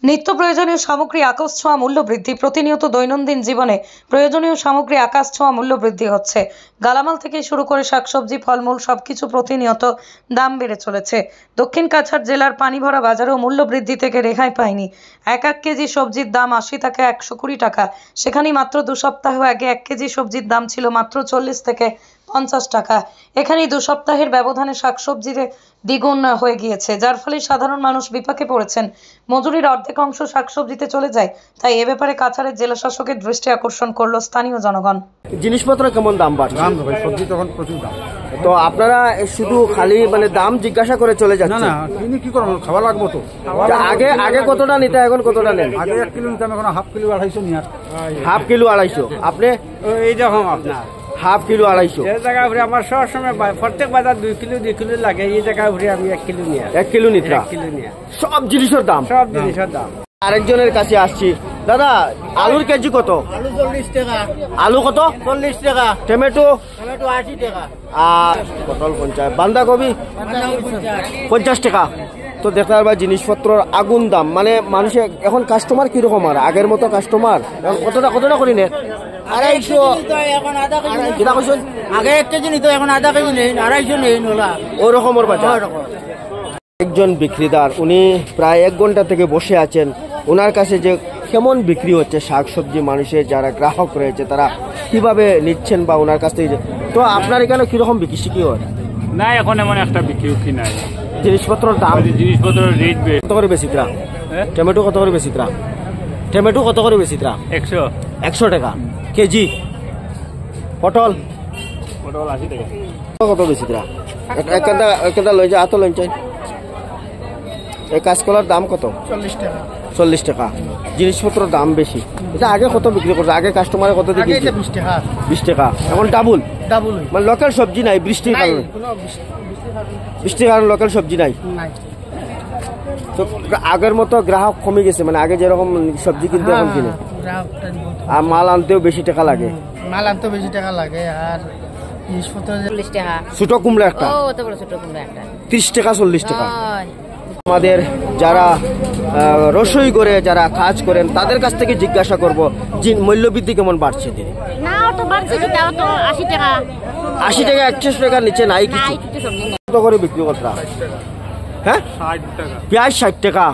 নিত্য প্রয়োজনীয় সামগ্রী আকাশ ছোঁয়া মূল্য বৃদ্ধি। প্রতিনিয়ত দৈনন্দিন জীবনে প্রয়োজনীয় সামগ্রী আকাশ ছোঁয়া মূল্য বৃদ্ধি হচ্ছে। গালামাল থেকে শুরু করে শাকসবজি, ফলমূল সবকিছু প্রতিনিয়ত দাম বেড়ে চলেছে। দক্ষিণ কাছাড় জেলার পানিভরা বাজারেও মূল্য বৃদ্ধি থেকে রেহাই পায়নি। এক কেজি সবজির দাম ৮০ থেকে ১২০ টাকা। সেখানেই মাত্র ২ সপ্তাহ আগে ১ কেজি সবজির দাম ছিল মাত্র ৪০ থেকে ৫০ টাকা। এখানেই ২ সপ্তাহের ব্যবধানে শাকসবজির দ্বিগুণ হয়ে গিয়েছে, যার ফলে সাধারণ মানুষ বিপাকে পড়েছেন। মজুরির অর্ধেক অংশ শাকসবজিতে চলে যায়। তাই এ ব্যাপারে কাছাড়ের জেলা শাসকের দৃষ্টি আকর্ষণ করলো স্থানীয় জনগণ। জিনিসপত্র কেমন দাম বাড়ছে? সবজি তখন প্রচুর দাম। তো আপনারা শুধু খালি দাম জিজ্ঞাসা করে চলে যাচ্ছেন? না, তিনি কি করবো, খাওয়া লাগবো তো। আগে কতটা নিতে, এখন কতটা নেন? আগে 1 কিলো নিতাম, এখন হাফ কিলো 250 নিয়ে। Half kilo 250। আপনি এই রকম আপনার হাফ কিলো 250। এই জায়গা ঘুরে আমার সব সময় প্রত্যেক বাজার 2 কিলো লাগে। এই জায়গা ঘুরে আমি 1 কিলো নিয়ে 1 কিলো নিতে। 1 কিলো নিয়ে সব জিনিসের দাম, সব জিনিসের দাম। আরেকজনের কাছে আসছি। দাদা, আলুর কেজি কত? আলু 40 টাকা। আলু কত? 40 টাকা। টমেটো? টমেটো 80 টাকা। আর পটল 50। বাঁধাকপি 50 টাকা। তো দেখতে পারবা জিনিসপত্রের আগুন দাম। মানুষের এখন কাস্টমার কিরকম? আর আগের মতো কাস্টমার কতটা করি নে? 250 এখন আধা কেজি। কিনা কইছেন? আগে 1 কেজি নিত, এখন আধা কেজি নেই, 250 নেই নোলা। ওই রকমের বাজার। একজন বিক্রেতার, উনি প্রায় 1 ঘন্টা থেকে বসে আছেন। ওনার কাছে যে কেমন বিক্রি হচ্ছে শাকসবজি, মানুষের যারা গ্রাহক রয়েছে তারা কিভাবে নিচ্ছেন বা ওনার কাছ থেকে। তো আপনার এখানে কিরকম বিক্রি হয়? না, এখন এমন একটা বিক্রি নাই। জিনিসপত্রের দাম, জিনিসপত্রের রেট কত করে বেশি গ্রাম? টমেটো কত করে বেশি গ্রাম? টমেটো কত করে বেশি গ্রাম? 100 টাকা কেজি। পটল 80 টাকা। কত বেশি গ্রাম? একটা লই যা, লই চাই। এই কাঁচকলার দাম কত? 40 টাকা। জিনিসপত্রের দাম বেশি। এটা আগে কত বিক্রি করছে? আগে কাস্টমারে কত দিয়ে? 20 টাকা। এখন ডাবল। লোকাল সবজি নাই বৃষ্টির কারণে। বৃষ্টির কারণে লোকাল সবজি নাই। তো আগের মতো গ্রাহক কমে গেছে, আগে যেরকম সবজি কিনতে এখন কিনে। আর মাল আনতেও বেশি টাকা লাগে। আর জিনিসপত্র 40 টাকা। ছোট কুমড়া একটা 30 টাকা 40 টাকা। আমাদের যারা রসই করে, যারা কাজ করেন, তাদের কাছ থেকে জিজ্ঞাসা করব যে মূল্যবৃদ্ধি কেমন বাড়ছে? না, তো বাড়ছে, তাও তো 80 টাকা। 80 টাকা 100 টাকার নিচে নাই কিছু। কত করে বিক্রি করতে? হ্যাঁ, 60 টাকা। পেঁয়াজ 60 টাকা।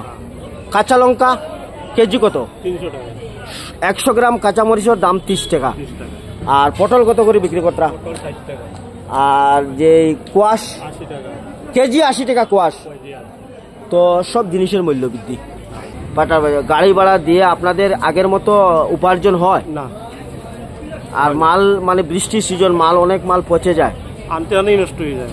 কাঁচা লঙ্কা কেজি কত? 300 টাকা। 100 গ্রাম কাঁচামরিচের দাম 30 টাকা। আর পটল কত করে বিক্রি করতে? 60 টাকা। আর যে কোয়াশ 80 টাকা কেজি। 80 টাকা কোয়াশ। তো সব জিনিসের মূল্য বৃদ্ধি। গাড়ি ভাড়া দিয়ে আপনাদের আগের মতো উপার্জন হয় না। আর মাল বৃষ্টির সিজন, মাল অনেক মাল পচে যায়, আনতে আনতেই নষ্ট হয়ে যায়।